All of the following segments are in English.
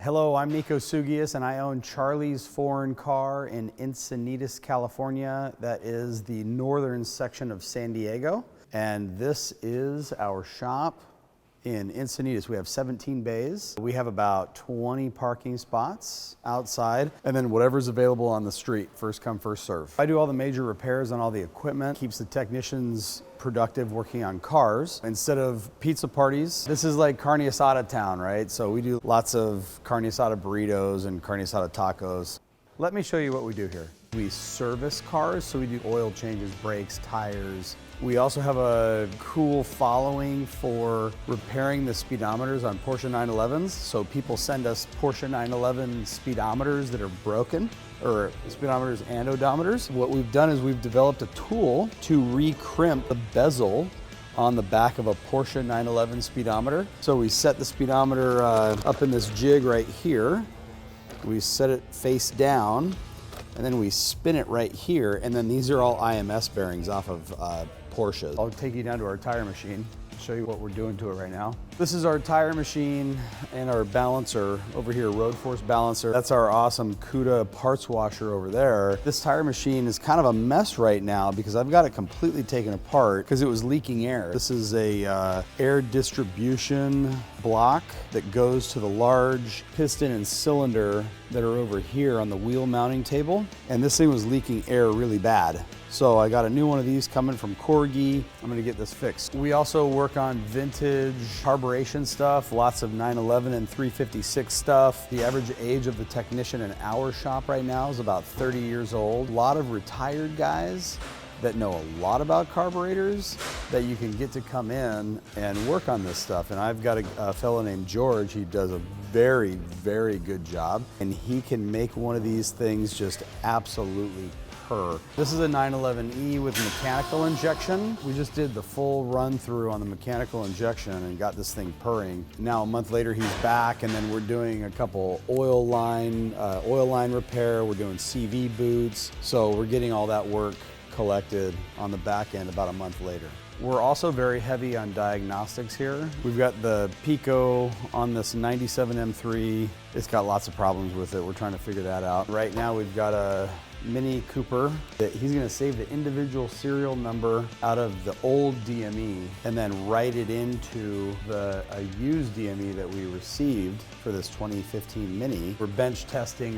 Hello, I'm Nico Sugias and I own Charlie's Foreign Car in Encinitas, California. That is the northern section of San Diego. And this is our shop in Encinitas. We have 17 bays. We have about 20 parking spots outside, and then whatever's available on the street, first come, first serve. I do all the major repairs on all the equipment, keeps the technicians productive working on cars. Instead of pizza parties, this is like carne asada town, right? So we do lots of carne asada burritos and carne asada tacos. Let me show you what we do here. We service cars, so we do oil changes, brakes, tires. We also have a cool following for repairing the speedometers on Porsche 911s. So people send us Porsche 911 speedometers that are broken, or speedometers and odometers. What we've done is we've developed a tool to re-crimp the bezel on the back of a Porsche 911 speedometer. So we set the speedometer up in this jig right here. We set it face down, and then we spin it right here, and then these are all IMS bearings off of Porsche. I'll take you down to our tire machine, show you what we're doing to it right now. This is our tire machine and our balancer over here, Road Force balancer. That's our awesome Cuda parts washer over there. This tire machine is kind of a mess right now because I've got it completely taken apart because it was leaking air. This is a air distribution block that goes to the large piston and cylinder that are over here on the wheel mounting table. And this thing was leaking air really bad. So I got a new one of these coming from Corgi. I'm gonna get this fixed. We also work on vintage carburation stuff, lots of 911 and 356 stuff. The average age of the technician in our shop right now is about 30 years old. A lot of retired guys that know a lot about carburetors that you can get to come in and work on this stuff. And I've got a fellow named George. He does a very, very good job. And he can make one of these things just absolutely purr. This is a 911E with mechanical injection. We just did the full run through on the mechanical injection and got this thing purring. Now a month later he's back, and then we're doing a couple oil line repair. We're doing CV boots. So we're getting all that work collected on the back end about a month later. We're also very heavy on diagnostics here. We've got the Pico on this 97 M3. It's got lots of problems with it. We're trying to figure that out. Right now we've got a Mini Cooper that he's gonna save the individual serial number out of the old DME and then write it into a used DME that we received for this 2015 Mini. We're bench testing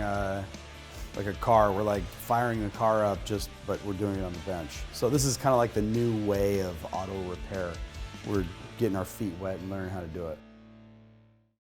like a car. We're like firing the car up but we're doing it on the bench. So this is kind of like the new way of auto repair. We're getting our feet wet and learning how to do it.